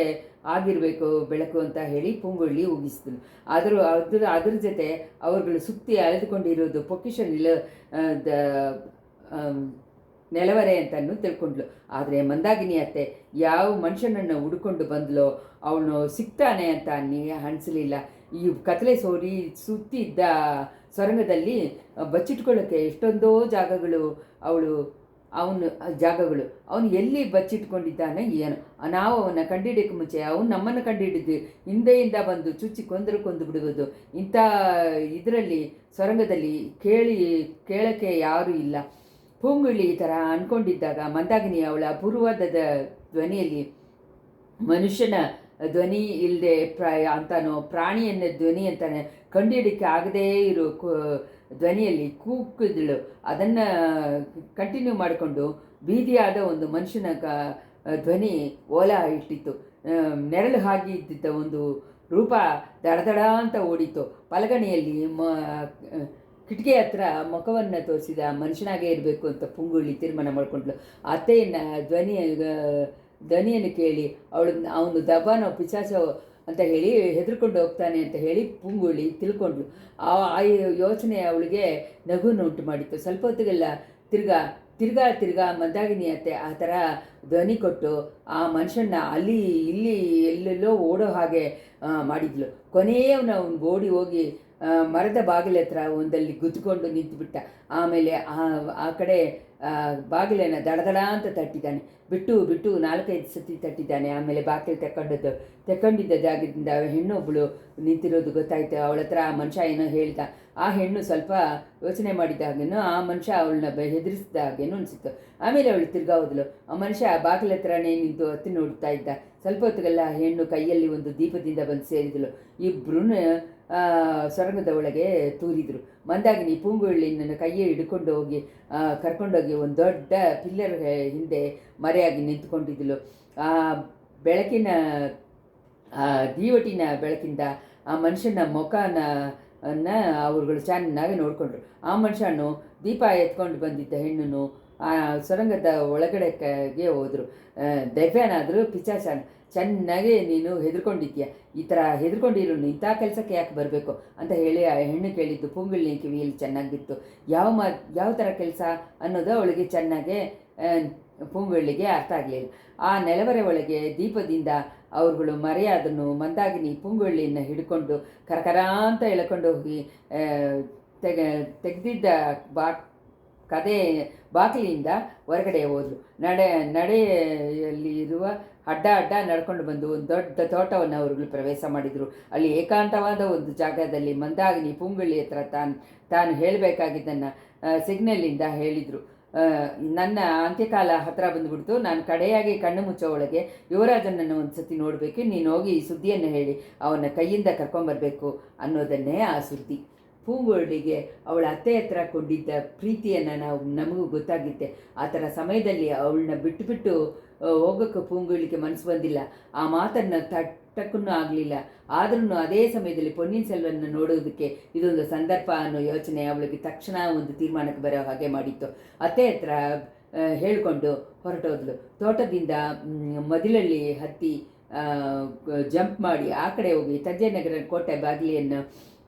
Speaker 1: ಆಗಿರಬೇಕು ಬೆಳಕು ಅಂತ ಹೇಳಿ ಪೂಂಗುಳಿ ಊಗಿಸಿದಳು. ಅದ್ರ ಜೊತೆ ಅವರುಗಳು ಸುತ್ತಿ ಅಳೆದುಕೊಂಡಿರೋದು ಪೊಕ್ಕಿಷ ನೆಲವರೆ ಅಂತಲೂ ತಿಳ್ಕೊಂಡ್ಲು. ಆದರೆ ಮಂದಾಗಿನಿ ಅತ್ತೆ ಯಾವ ಮನುಷ್ಯನನ್ನು ಹುಡ್ಕೊಂಡು ಬಂದಲೋ ಅವನು ಸಿಗ್ತಾನೆ ಅಂತ ಅನಿಸಲಿಲ್ಲ. ಈ ಕತ್ಲೆ ಸುತ್ತಿ ಇದ್ದ ಸೊರಂಗದಲ್ಲಿ ಬಚ್ಚಿಟ್ಕೊಳ್ಳೋಕ್ಕೆ ಎಷ್ಟೊಂದೋ ಜಾಗಗಳು ಅವನು ಎಲ್ಲಿ ಬಚ್ಚಿಟ್ಕೊಂಡಿದ್ದಾನೆ ಏನು. ನಾವು ಅವನ್ನ ಕಂಡಿಡಿಯೋಕ್ಕೆ ಮುಂಚೆ ಅವನು ನಮ್ಮನ್ನು ಕಂಡಿಡಿದ್ದು ಹಿಂದೆಯಿಂದ ಬಂದು ಚುಚ್ಚಿ ಕೊಂದು ಬಿಡುವುದು. ಇಂಥ ಇದರಲ್ಲಿ ಸೊರಂಗದಲ್ಲಿ ಕೇಳೋಕ್ಕೆ ಯಾರೂ ಇಲ್ಲ. ಪೂಂಗುಳಿ ಈ ಥರ ಅಂದ್ಕೊಂಡಿದ್ದಾಗ ಮಂದಾಗಿನಿ ಅವಳ ಅಪೂರ್ವವಾದ ಧ್ವನಿಯಲ್ಲಿ ಮನುಷ್ಯನ ಧ್ವನಿ ಇಲ್ಲದೆ ಅಂತಾನೋ ಪ್ರಾಣಿಯನ್ನ ಧ್ವನಿ ಅಂತಾನೆ ಕಂಡುಹಿಡಿಯಕ್ಕೆ ಆಗದೇ ಇರೋ ಧ್ವನಿಯಲ್ಲಿ ಕೂಗಿದಳು. ಅದನ್ನು ಕಂಟಿನ್ಯೂ ಮಾಡಿಕೊಂಡು ಬೀದಿಯಾದ ಒಂದು ಮನುಷ್ಯನ ಧ್ವನಿ ಓಲ ಇಟ್ಟಿತ್ತು. ನೆರಳು ಹಾಗೆ ಇದ್ದಿದ್ದ ಒಂದು ರೂಪ ದಡದಡ ಅಂತ ಓಡಿತು. ಪಲಗಣಿಯಲ್ಲಿ ಕಿಟಕಿ ಹತ್ರ ಮುಖವನ್ನು ತೋರಿಸಿದ ಮನುಷ್ಯನಾಗೇ ಇರಬೇಕು ಅಂತ ಪೂಂಗುಳಿ ತೀರ್ಮಾನ ಮಾಡಿಕೊಂಡ್ಳು. ಅತ್ತೆಯನ್ನು ಧ್ವನಿಯನ್ನು ಕೇಳಿ ಅವನು ದಬ್ಬಾನೋ ಪಿಚಾಚೋ ಅಂತ ಹೇಳಿ ಹೆದರ್ಕೊಂಡು ಹೋಗ್ತಾನೆ ಅಂತ ಹೇಳಿ ಪೂಂಗುಳಿ ತಿಳ್ಕೊಂಡ್ಳು. ಆ ಯೋಚನೆ ಅವಳಿಗೆ ನಗುವನ್ನು ಉಂಟು ಮಾಡಿತ್ತು. ಸ್ವಲ್ಪ ಹೊತ್ತಿಗೆಲ್ಲ ತಿರ್ಗಾ ಮಂದಾಗಿನಿ ಅತ್ತೆ ಆ ಥರ ಧ್ವನಿ ಕೊಟ್ಟು ಆ ಮನುಷ್ಯನ ಅಲ್ಲಿ ಇಲ್ಲಿ ಎಲ್ಲೆಲ್ಲೋ ಓಡೋ ಹಾಗೆ ಮಾಡಿದ್ಲು. ಕೊನೆಯವನು ಓಡಿ ಹೋಗಿ ಮರದ ಬಾಗಿಲ ಹತ್ರ ಒಂದಲ್ಲಿ ಗುದ್ದುಕೊಂಡು ನಿಂತುಬಿಟ್ಟ. ಆಮೇಲೆ ಆ ಕಡೆ ಬಾಗಿಲನ್ನು ದಡದಡ ಅಂತ ತಟ್ಟಿದ್ದಾನೆ. ಬಿಟ್ಟು ಬಿಟ್ಟು 4-5 ಸತಿ ತಟ್ಟಿದ್ದಾನೆ. ಆಮೇಲೆ ಬಾಗಿಲು ತೆಕ್ಕೊಂಡಿದ್ದ ಜಾಗದಿಂದ ಹೆಣ್ಣೊಬ್ಬಳು ನಿಂತಿರೋದು ಗೊತ್ತಾಯ್ತು. ಅವಳ ಹತ್ರ ಆ ಮನುಷ್ಯ ಏನೋ ಹೇಳ್ದ. ಆ ಹೆಣ್ಣು ಸ್ವಲ್ಪ ಯೋಚನೆ ಮಾಡಿದ ಹಾಗೇನೋ ಆ ಮನುಷ್ಯ ಅವಳನ್ನ ಹೆದರಿಸಿದ ಹಾಗೇನೋ ಅನಿಸಿತ್ತು. ಆಮೇಲೆ ಅವಳು ತಿರ್ಗಾ ಹೋದಳು. ಆ ಮನುಷ್ಯ ಬಾಗಿಲ ಹತ್ರನೇ ನಿಂತು ಹತ್ತಿ ನೋಡ್ತಾ ಇದ್ದ. ಸ್ವಲ್ಪ ಹೊತ್ತಿಗೆಲ್ಲ ಹೆಣ್ಣು ಕೈಯಲ್ಲಿ ಒಂದು ದೀಪದಿಂದ ಬಂದು ಸೇರಿದಳು. ಇಬ್ಬರೂ ಸೊರಂಗದ ಒಳಗೆ ತೂರಿದರು. ಮಂದಾಗಿನಿ ಪೂಂಗುಳ್ಳಿ ನನ್ನ ಕೈಯೇ ಹಿಡ್ಕೊಂಡು ಹೋಗಿ ಕರ್ಕೊಂಡೋಗಿ ಒಂದು ದೊಡ್ಡ ಪಿಲ್ಲರ್ ಹಿಂದೆ ಮರೆಯಾಗಿ ನಿಂತ್ಕೊಂಡಿದ್ದಳು. ಆ ಬೆಳಕಿನ ದೀವಟಿನ ಬೆಳಕಿಂದ ಆ ಮನುಷ್ಯನ ಮುಖನ ಅವರುಗಳು ಚೆನ್ನಾಗಿ ನೋಡಿಕೊಂಡ್ರು. ಆ ಮನುಷ್ಯನು ದೀಪ ಎತ್ಕೊಂಡು ಬಂದಿದ್ದ ಹೆಣ್ಣನ್ನು ಆ ಸೊರಂಗದ ಒಳಗಡೆಗೆ ಹೋದರು. ದೈವ್ಯನಾದರೂ ಪಿಚಾಚಾನ, ಚೆನ್ನಾಗಿ ನೀನು ಹೆದರ್ಕೊಂಡಿದ್ಯಾ, ಈ ಥರ ಹೆದರ್ಕೊಂಡಿರು, ಇಂಥ ಕೆಲಸಕ್ಕೆ ಯಾಕೆ ಬರಬೇಕು ಅಂತ ಹೇಳಿ ಆ ಹೆಣ್ಣು ಕೇಳಿದ್ದು ಪೂಂಗುಳ್ಳಿ ಕಿವಿಯಲ್ಲಿ ಚೆನ್ನಾಗಿತ್ತು. ಯಾವ ಥರ ಕೆಲಸ ಅನ್ನೋದು ಅವಳಿಗೆ ಚೆನ್ನಾಗೆ ಪೂಂಗುಳ್ಳಿಗೆ ಅರ್ಥ ಆಗಲಿಲ್ಲ. ಆ ನೆಲವರೆ ಒಳಗೆ ದೀಪದಿಂದ ಅವ್ರುಗಳು ಮರೆಯಾದನು. ಮಂದಾಗಿನಿ ಪೂಂಗುಳ್ಳಿಯನ್ನು ಹಿಡ್ಕೊಂಡು ಕರಕರ ಅಂತ ಎಳ್ಕೊಂಡು ಹೋಗಿ ತೆಗೆದಿದ್ದ ಬಾಗಿಲಿಂದ ಹೊರಗಡೆ ಹೋದರು. ನಡೆಯಲ್ಲಿ ಇರುವ ಅಡ್ಡ ನಡ್ಕೊಂಡು ಬಂದು ಒಂದು ದೊಡ್ಡ ತೋಟವನ್ನು ಅವ್ರುಗಳು ಪ್ರವೇಶ ಮಾಡಿದರು. ಅಲ್ಲಿ ಏಕಾಂತವಾದ ಒಂದು ಜಾಗದಲ್ಲಿ ಮಂದಾಗಿನಿ ಪೂಂಗುಳ್ಳಿ ಹತ್ರ ತಾನು ಹೇಳಬೇಕಾಗಿದ್ದನ್ನು ಸಿಗ್ನಲಿಂದ ಹೇಳಿದರು. ನನ್ನ ಅಂತ್ಯಕಾಲ ಹತ್ತಿರ ಬಂದುಬಿಡ್ತು. ನಾನು ಕಡೆಯಾಗಿ ಕಣ್ಣು ಮುಚ್ಚೋ ಒಳಗೆ ಯುವರಾಜನನ್ನು ಒಂದು ಸತಿ ನೋಡಬೇಕು. ನೀನು ಹೋಗಿ ಈ ಸುದ್ದಿಯನ್ನು ಹೇಳಿ ಅವನ ಕೈಯಿಂದ ಕರ್ಕೊಂಬರ್ಬೇಕು ಅನ್ನೋದನ್ನೇ ಆ ಸುದ್ದಿ. ಪೂಂಗುಳ್ಳಿಗೆ ಅವಳ ಅತ್ತೆ ಹತ್ರ ಕೊಂಡಿದ್ದ ಪ್ರೀತಿಯನ್ನು ನಮಗೂ ಗೊತ್ತಾಗಿತ್ತೆ. ಆ ಥರ ಸಮಯದಲ್ಲಿ ಅವಳನ್ನ ಬಿಟ್ಟು ಹೋಗೋಕ್ಕೆ ಪೂಂಗುಳ್ಳಿಗೆ ಮನಸ್ಸು ಬಂದಿಲ್ಲ. ಆ ಮಾತನ್ನು ತಟ್ಟಕ್ಕೂ ಆಗಲಿಲ್ಲ. ಆದ್ರೂ ಅದೇ ಸಮಯದಲ್ಲಿ ಪೊನ್ನಿಯಿನ್ ಸೆಲ್ವನ್ನ ನೋಡೋದಕ್ಕೆ ಇದೊಂದು ಸಂದರ್ಭ ಅನ್ನೋ ಯೋಚನೆ ಅವಳಿಗೆ ತಕ್ಷಣ ಒಂದು ತೀರ್ಮಾನಕ್ಕೆ ಬರೋ ಹಾಗೆ ಮಾಡಿತ್ತು. ಅತ್ತೆ ಹತ್ರ ಹೇಳಿಕೊಂಡು ಹೊರಟೋದ್ಲು. ತೋಟದಿಂದ ಮದಿಲಲ್ಲಿ ಹತ್ತಿ ಜಂಪ್ ಮಾಡಿ ಆ ಕಡೆ ಹೋಗಿ ತಜ್ಜನಗರ ಕೋಟೆ ಬಾಗಿಲಿಯನ್ನು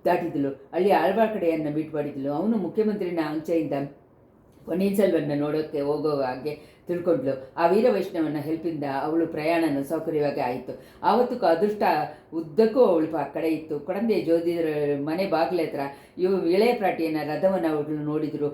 Speaker 1: ದಾಟಿದಳು. ಅಲ್ಲಿ ಆಳ್ವಾಕಡೆಯನ್ನು ಮೀಟ್ ಮಾಡಿದಳು. ಅವನು ಮುಖ್ಯಮಂತ್ರಿನ ಅಂಚೆಯಿಂದ ಪೊನ್ನಿಯಿನ್ ಸೆಲ್ವನ್ನ ನೋಡೋಕ್ಕೆ ಹೋಗೋ ಹಾಗೆ ತಿಳ್ಕೊಂಡ್ಳು. ಆ ವೀರವೈಷ್ಣವನ ಹೆಲ್ಪಿಂದ ಅವಳು ಪ್ರಯಾಣನ ಸೌಕರ್ಯವಾಗಿ ಆಯಿತು. ಆವತ್ತು ಅದೃಷ್ಟ ಉದ್ದಕ್ಕೂ ಅವಳು ಆ ಕಡೆ ಇತ್ತು. ಕೊಡಂದೆ ಜ್ಯೋತಿರ ಮನೆ ಬಾಗಿಲ ಹತ್ರ ಇಳೆಯ ಪ್ರಾಟಿಯನ್ನ ರಥವನ್ನು ಅವಳು ನೋಡಿದರು.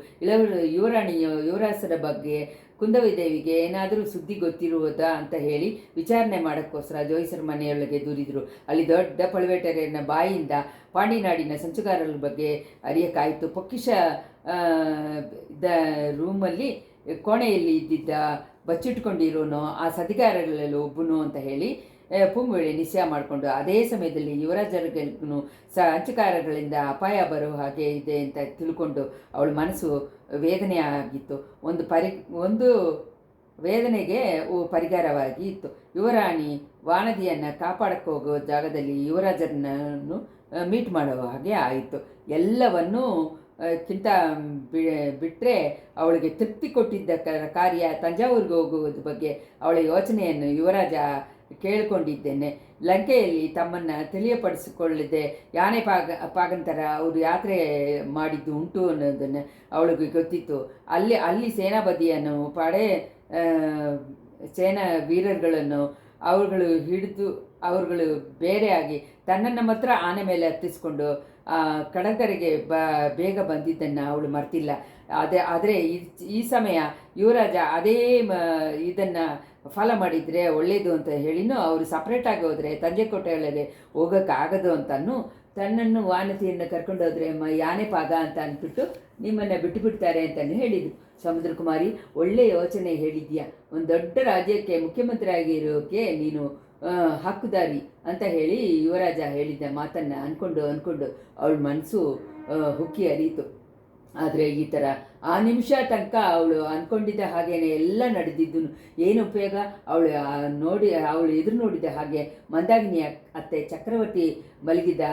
Speaker 1: ಯುವರಾಸರ ಬಗ್ಗೆ ಕುಂದವಿ ದೇವಿಗೆ ಏನಾದರೂ ಸುದ್ದಿ ಗೊತ್ತಿರುವುದಾ ಅಂತ ಹೇಳಿ ವಿಚಾರಣೆ ಮಾಡೋಕ್ಕೋಸ್ಕರ ಜೋಯಿಸರ ಮನೆಯೊಳಗೆ ದೂರಿದರು. ಅಲ್ಲಿ ದೊಡ್ಡ ಪಳುವೇಟರಿಯನ್ನ ಬಾಯಿಯಿಂದ ಪಾಂಡಿನಾಡಿನ ಸಂಚುಗಾರರ ಬಗ್ಗೆ ಅರಿಯಕ್ಕಾಯಿತು. ಪೊಕ್ಕಿಷ ರೂಮಲ್ಲಿ ಕೋಣೆಯಲ್ಲಿ ಇದ್ದಿದ್ದ ಬಚ್ಚಿಟ್ಕೊಂಡಿರೋನು ಆ ಸಧಿಕಾರಗಳಲ್ಲಿ ಒಬ್ಬನು ಅಂತ ಹೇಳಿ ಪೂಂಗುಳ್ಳಿ ನಿಶ್ಚಯ ಮಾಡಿಕೊಂಡು ಅದೇ ಸಮಯದಲ್ಲಿ ಯುವರಾಜರಿಗೂ ಅಂಚಕಾರಗಳಿಂದ ಅಪಾಯ ಬರೋ ಹಾಗೆ ಇದೆ ಅಂತ ತಿಳ್ಕೊಂಡು ಅವಳ ಮನಸ್ಸು ವೇದನೆ ಆಗಿತ್ತು. ಒಂದು ವೇದನೆಗೆ ಪರಿಹಾರವಾಗಿ ಇತ್ತು. ಯುವರಾಣಿ ವಾನದಿಯನ್ನು ಕಾಪಾಡಕ್ಕೆ ಹೋಗೋ ಜಾಗದಲ್ಲಿ ಯುವರಾಜರನ್ನು ಮೀಟ್ ಮಾಡುವ ಹಾಗೆ ಆಯಿತು. ಎಲ್ಲವನ್ನೂ ಬಿಟ್ಟರೆ ಅವಳಿಗೆ ತೃಪ್ತಿ ಕೊಟ್ಟಿದ್ದ ಕಾರ್ಯ ತಂಜಾವೂರಿಗೆ ಹೋಗುವುದ್ರ ಬಗ್ಗೆ ಅವಳ ಯೋಚನೆಯನ್ನು ಯುವರಾಜ ಕೇಳಿಕೊಂಡಿದ್ದೇನೆ. ಲಂಕೆಯಲ್ಲಿ ತಮ್ಮನ್ನು ತಿಳಿಯಪಡಿಸಿಕೊಳ್ಳದೆ ಯಾನೆ ಪಾಗಂತರ ಅವರು ಯಾತ್ರೆ ಮಾಡಿದ್ದು ಉಂಟು ಅನ್ನೋದನ್ನು ಅವಳಿಗೆ ಗೊತ್ತಿತ್ತು. ಅಲ್ಲಿ ಸೇನಾಪತಿಯನ್ನು ಸೇನಾ ವೀರರುಗಳನ್ನು ಅವರುಗಳು ಬೇರೆಯಾಗಿ ತನ್ನನ್ನು ಮಾತ್ರ ಆನೆ ಮೇಲೆ ಹತ್ತಿಸ್ಕೊಂಡು ಕಡಕರಿಗೆ ಬೇಗ ಬಂದಿದ್ದನ್ನು ಅವಳು ಮರ್ತಿಲ್ಲ. ಆದರೆ ಈ ಸಮಯ ಯುವರಾಜ ಅದೇ ಇದನ್ನು ಫಾಲೋ ಮಾಡಿದರೆ ಒಳ್ಳೆಯದು ಅಂತ ಹೇಳಿನೂ ಅವರು ಸಪ್ರೇಟಾಗಿ ಹೋದರೆ ತಂಜೆಕೋಟೆಯೊಳಗೆ ಹೋಗೋಕ್ಕಾಗದು ಅಂತನೂ ತನ್ನನ್ನು ವಾನತಿಯನ್ನು ಕರ್ಕೊಂಡೋದ್ರೆ ಯಾನೆ ಪಾಗ ಅಂತ ಅಂದ್ಬಿಟ್ಟು ನಿಮ್ಮನ್ನು ಬಿಟ್ಟುಬಿಡ್ತಾರೆ ಅಂತಲೂ ಹೇಳಿದರು. ಸಮುದ್ರಕುಮಾರಿ, ಒಳ್ಳೆ ಯೋಚನೆ ಹೇಳಿದ್ಯಾ. ಒಂದು ದೊಡ್ಡ ರಾಜ್ಯಕ್ಕೆ ಮುಖ್ಯಮಂತ್ರಿ ಆಗಿರೋಕ್ಕೆ ನೀನು ಹಕ್ಕುದಾರಿ ಅಂತ ಹೇಳಿ ಯುವರಾಜ ಹೇಳಿದ್ದ ಮಾತನ್ನು ಅಂದ್ಕೊಂಡು ಅವಳ ಮನಸ್ಸು ಹುಕ್ಕಿ ಹರಿಯಿತು. ಆದರೆ ಈ ಥರ ಆ ನಿಮಿಷ ತನಕ ಅವಳು ಅಂದ್ಕೊಂಡಿದ್ದ ಹಾಗೇನೆ ಎಲ್ಲ ನಡೆದಿದ್ದು ಏನು ಉಪಯೋಗ? ಅವಳು ಎದುರು ನೋಡಿದ ಹಾಗೆ ಮಂದಾಗಿನಿ ಅತ್ತೆ ಚಕ್ರವರ್ತಿ ಮಲಗಿದ್ದ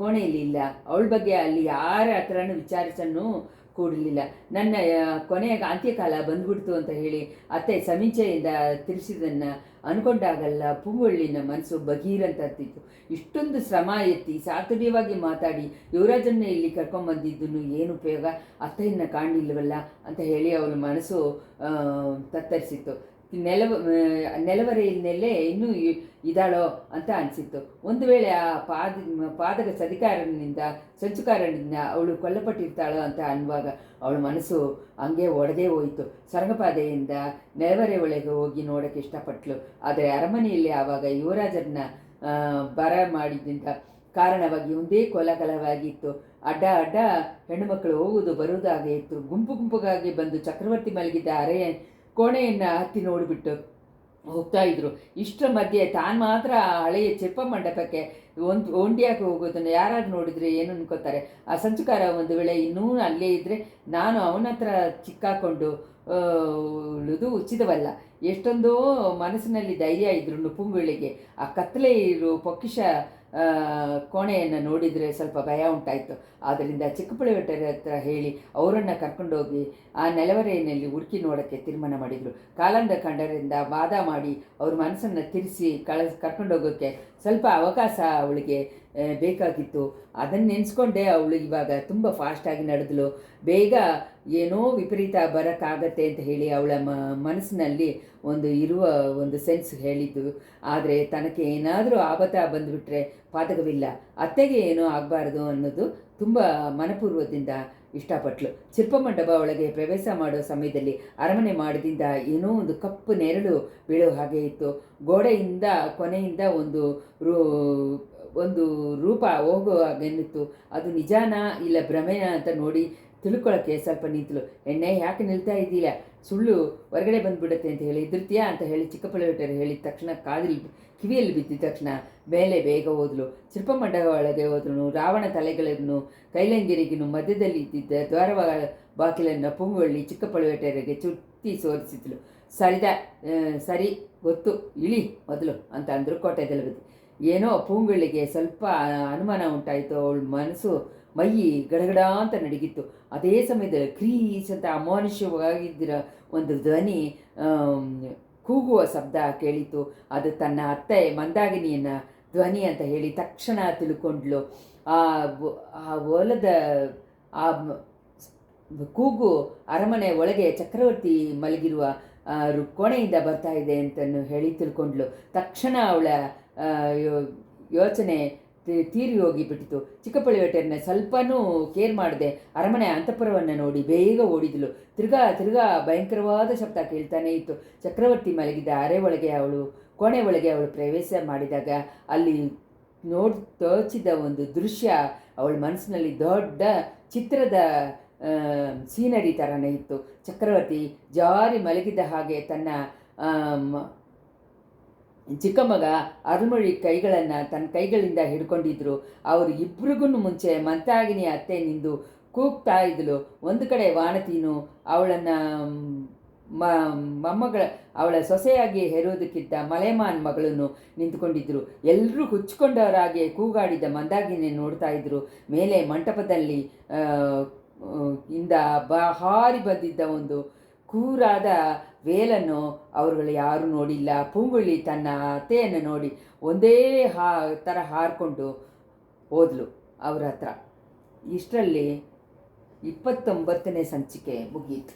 Speaker 1: ಕೋಣೆಯಲ್ಲಿ ಇಲ್ಲ. ಅವಳ ಬಗ್ಗೆ ಅಲ್ಲಿ ಯಾರ ಹತ್ರನೂ ವಿಚಾರಿಸನ್ನು ಕೂಡಲಿಲ್ಲ. ನನ್ನ ಕೊನೆಯ ಅಂತ್ಯಕಾಲ ಬಂದ್ಬಿಡ್ತು ಅಂತ ಹೇಳಿ ಅತ್ತೆ ಸಮೀಚೆಯಿಂದ ತಿಳಿಸಿದ್ದನ್ನು ಅಂದ್ಕೊಂಡಾಗಲ್ಲ ಪೂಂಗುಳ್ಳಿನ ಮನಸ್ಸು ಬಗೀರಂತಿತ್ತು. ಇಷ್ಟೊಂದು ಶ್ರಮ ಎತ್ತಿ ಸಾತುರ್ಯವಾಗಿ ಮಾತಾಡಿ ಯುವರಾಜನ್ನ ಇಲ್ಲಿ ಕರ್ಕೊಂಬಂದಿದ್ದನ್ನು ಏನು ಉಪಯೋಗ? ಅತ್ತೆಯನ್ನು ಕಾಣಲಿಲ್ವಲ್ಲ ಅಂತ ಹೇಳಿ ಅವಳ ಮನಸ್ಸು ತತ್ತರಿಸಿತ್ತು. ನೆಲವರೆಯಲ್ಲೆಲ್ಲೇ ಇನ್ನೂ ಇದ್ದಾಳೋ ಅಂತ ಅನಿಸಿತ್ತು. ಒಂದು ವೇಳೆ ಆ ಪಾದಕ ಸಂಚುಕಾರನಿಂದ ಅವಳು ಕೊಲ್ಲಪಟ್ಟಿರ್ತಾಳೋ ಅಂತ ಅನ್ನುವಾಗ ಅವಳ ಮನಸ್ಸು ಹಂಗೆ ಒಡೆದೇ ಹೋಯಿತು. ಸರಂಗಪಾದೆಯಿಂದ ನೆಲವರೆ ಒಳಗೆ ಹೋಗಿ ನೋಡೋಕ್ಕೆ ಇಷ್ಟಪಟ್ಲು. ಆದರೆ ಅರಮನೆಯಲ್ಲಿ ಆವಾಗ ಯುವರಾಜರನ್ನ ಬರ ಮಾಡಿದ್ದಿಂದ ಕಾರಣವಾಗಿ ಒಂದೇ ಕೋಲಾಹಲವಾಗಿತ್ತು. ಅಡ್ಡ ಹೆಣ್ಣುಮಕ್ಕಳು ಹೋಗುವುದು ಬರುವುದಾಗೆ ಇತ್ತು. ಗುಂಪುಗಾಗಿ ಬಂದು ಚಕ್ರವರ್ತಿ ಮಲಗಿದ್ದ ಅರೆಯ ಕೋಣೆಯನ್ನು ಹತ್ತಿ ನೋಡಿಬಿಟ್ಟು ಹೋಗ್ತಾ ಇದ್ರು. ಇಷ್ಟರ ಮಧ್ಯೆ ತಾನು ಮಾತ್ರ ಹಳೆಯ ಚೆಪ್ಪ ಮಂಟಪಕ್ಕೆ ಒಂಟಿಯಾಗಿ ಹೋಗೋದನ್ನು ಯಾರಾದ್ರು ನೋಡಿದರೆ ಏನು ಅನ್ಕೋತಾರೆ. ಆ ಸಂಚುಕಾರ ಒಂದು ವೇಳೆ ಇನ್ನೂ ಅಲ್ಲೇ ಇದ್ದರೆ ನಾನು ಅವನ ಹತ್ರ ಚಿಕ್ಕಾಕೊಂಡು ಉಳಿದು ಉಚಿತವಲ್ಲ. ಎಷ್ಟೊಂದೋ ಮನಸ್ಸಿನಲ್ಲಿ ಧೈರ್ಯ ಇದ್ರು ಪುಂಗುಳಿಗೆ ಆ ಕತ್ತಲೆ ಇರೋ ಪೊಕ್ಕಿಷ ಕೋಣೆಯನ್ನು ನೋಡಿದರೆ ಸ್ವಲ್ಪ ಭಯ ಉಂಟಾಯಿತು. ಆದ್ದರಿಂದ ಚಿಕ್ಕಪುಳಿವೆಟ್ಟರ ಹತ್ರ ಹೇಳಿ ಅವರನ್ನು ಕರ್ಕೊಂಡೋಗಿ ಆ ನೆಲವರೆಯಲ್ಲಿ ಹುಡುಕಿ ನೋಡೋಕ್ಕೆ ತೀರ್ಮಾನ ಮಾಡಿದರು. ಕಾಲಂದ ಕಂಡರಿಂದ ವಾದ ಮಾಡಿ ಅವ್ರ ಮನಸ್ಸನ್ನು ತಿರ್ಸಿ ಕರ್ಕೊಂಡೋಗೋಕ್ಕೆ ಸ್ವಲ್ಪ ಅವಕಾಶ ಅವಳಿಗೆ ಬೇಕಾಗಿತ್ತು. ಅದನ್ನು ನೆನೆಸ್ಕೊಂಡೆ ಅವಳು ಇವಾಗ ತುಂಬ ಫಾಸ್ಟಾಗಿ ನಡೆದಳು. ಬೇಗ ಏನೋ ವಿಪರೀತ ಬರೋಕ್ಕಾಗತ್ತೆ ಅಂತ ಹೇಳಿ ಅವಳ ಮನಸ್ಸಿನಲ್ಲಿ ಇರುವ ಒಂದು ಸೆನ್ಸ್ ಹೇಳಿದ್ದು. ಆದರೆ ತನಗೆ ಏನಾದರೂ ಆಪತ್ತ ಬಂದುಬಿಟ್ರೆ ಪಾತಕವಿಲ್ಲ, ಅತ್ತೆಗೆ ಏನೂ ಆಗಬಾರ್ದು ಅನ್ನೋದು ತುಂಬ ಮನಪೂರ್ವದಿಂದ ಇಷ್ಟಪಟ್ಲು. ಶಿಲ್ಪಮಂಟಪ ಒಳಗೆ ಪ್ರವೇಶ ಮಾಡೋ ಸಮಯದಲ್ಲಿ ಅರಮನೆ ಮಾಡದಿಂದ ಏನೋ ಒಂದು ಕಪ್ಪು ನೆರಳು ಬೀಳೋ ಹಾಗೆ ಇತ್ತು. ಗೋಡೆಯಿಂದ ಕೊನೆಯಿಂದ ಒಂದು ರೂಪ ಹೋಗೋ ಹಾಗೆನ್ನಿತ್ತು. ಅದು ನಿಜಾನಾ ಇಲ್ಲ ಭ್ರಮೆನಾ ಅಂತ ನೋಡಿ ತಿಳ್ಕೊಳ್ಳೋಕ್ಕೆ ಸ್ವಲ್ಪ ನಿಂತಳು. ಎಣ್ಣೆ ಯಾಕೆ ನಿಲ್ತಾ ಇದ್ದಿಲ್ಲ, ಸುಳ್ಳು ಹೊರಗಡೆ ಬಂದುಬಿಡುತ್ತೆ ಅಂತ ಹೇಳಿ ಎದುರ್ತೀಯಾ ಅಂತ ಹೇಳಿ ಚಿಕ್ಕಪುಳಿವೆಟ್ಟರು ಹೇಳಿದ ತಕ್ಷಣ ಕಿವಿಯಲ್ಲಿ ಬಿದ್ದಿದ ತಕ್ಷಣ ಮೇಲೆ ಬೇಗ ಹೋದ್ಲು. ಶಿಲ್ಪಮಂಟಪ ಒಳಗೆ ಹೋದ್ಳು. ರಾವಣ ತಲೆಗಳನ್ನು ಕೈಲಂಗಿರಿಗಿನ ಮಧ್ಯದಲ್ಲಿ ಇದ್ದಿದ್ದ ದ್ವಾರ ಬಾಗಿಲನ್ನು ಪುಂಗುವಳ್ಳಿ ಚಿಕ್ಕಪುಳಿವೆಟ್ಟರಿಗೆ ಚುಟ್ಟಿ ಸೋರಿಸಿದ್ಲು. ಸರಿ ಗೊತ್ತು, ಇಳಿ ಮೊದಲು ಅಂತ ಅಂದರು ಕೋಟೆ ದಳಪತಿ. ಏನೋ ಪೂಂಗುಳಿಗೆ ಸ್ವಲ್ಪ ಅನುಮಾನ ಉಂಟಾಯಿತು. ಅವಳ ಮನಸ್ಸು ಮೈ ಗಡಗಡ ಅಂತ ನಡಗಿತ್ತು. ಅದೇ ಸಮಯದಲ್ಲಿ ಕ್ರೀಸ್ ಅಂತ ಅಮಾನುಷ್ಯವಾಗಿದ್ದಿರೋ ಒಂದು ಧ್ವನಿ ಕೂಗುವ ಶಬ್ದ ಕೇಳಿತು. ಅದು ತನ್ನ ಅತ್ತೆ ಮಂದಾಗಿನಿಯನ್ನ ಧ್ವನಿ ಅಂತ ಹೇಳಿ ತಕ್ಷಣ ತಿಳ್ಕೊಂಡ್ಲು. ಆ ಓಲದ ಆ ಕೂಗು ಅರಮನೆ ಒಳಗೆ ಚಕ್ರವರ್ತಿ ಮಲಗಿರುವ ಕೋಣೆಯಿಂದ ಬರ್ತಾ ಇದೆ ಅಂತಲೂ ಹೇಳಿ ತಿಳ್ಕೊಂಡ್ಲು. ತಕ್ಷಣ ಅವಳ ಯೋಚನೆ ತೀರಿ ಹೋಗಿಬಿಟ್ಟಿತು. ಚಿಕ್ಕಪುಳಿವೆಟ್ಟರನ್ನ ಸ್ವಲ್ಪನೂ ಕೇರ್ ಮಾಡದೆ ಅರಮನೆ ಅಂತಃಪುರವನ್ನು ನೋಡಿ ಬೇಗ ಓಡಿದಳು. ತಿರ್ಗಾ ಭಯಂಕರವಾದ ಶಬ್ದ ಕೇಳ್ತಾನೆ ಇತ್ತು. ಚಕ್ರವರ್ತಿ ಮಲಗಿದ್ದ ಕೋಣೆ ಒಳಗೆ ಅವಳು ಪ್ರವೇಶ ಮಾಡಿದಾಗ ಅಲ್ಲಿ ತೋಚಿದ ಒಂದು ದೃಶ್ಯ ಅವಳ ಮನಸ್ಸಿನಲ್ಲಿ ದೊಡ್ಡ ಚಿತ್ರದ ಸೀನರಿ ಥರನೇ ಇತ್ತು. ಚಕ್ರವರ್ತಿ ಜಾರಿ ಮಲಗಿದ್ದ ಹಾಗೆ ತನ್ನ ಚಿಕ್ಕ ಮಗ ಅರುಳ್ಮೊಳಿ ತನ್ನ ಕೈಗಳಿಂದ ಹಿಡ್ಕೊಂಡಿದ್ರು. ಅವರು ಇಬ್ರಿಗೂ ಮುಂಚೆ ಮಂತಾಗಿನಿ ಅತ್ತೆ ನಿಂದು ಕೂಗ್ತಾ ಇದ್ಲು. ಒಂದು ಕಡೆ ವಾನತಿನು ಅವಳನ್ನು ಅವಳ ಸೊಸೆಯಾಗಿ ಹೆರೋದಕ್ಕಿಂತ ಮಲೆಮಾನ್ ಮಗಳನ್ನು ನಿಂತುಕೊಂಡಿದ್ರು. ಎಲ್ಲರೂ ಹುಚ್ಚಿಕೊಂಡವರಾಗಿ ಕೂಗಾಡಿದ ಮಂದಾಗಿನಿ ನೋಡ್ತಾ ಇದ್ರು. ಮೇಲೆ ಮಂಟಪದಲ್ಲಿ ಹಾರಿ ಬಂದಿದ್ದ ಒಂದು ಕೂರಾದ ವೇಲನ್ನು ಅವರುಗಳು ಯಾರೂ ನೋಡಿಲ್ಲ. ಪೂಂಗುಳಿ ತನ್ನ ಅತ್ತೆಯನ್ನು ನೋಡಿ ಒಂದೇ ಥರ ಹಾರಿಕೊಂಡು ಹೋದ್ಲು ಅವರ ಹತ್ರ. ಇಷ್ಟರಲ್ಲಿ 29ನೇ ಸಂಚಿಕೆ ಮುಗಿಯಿತು.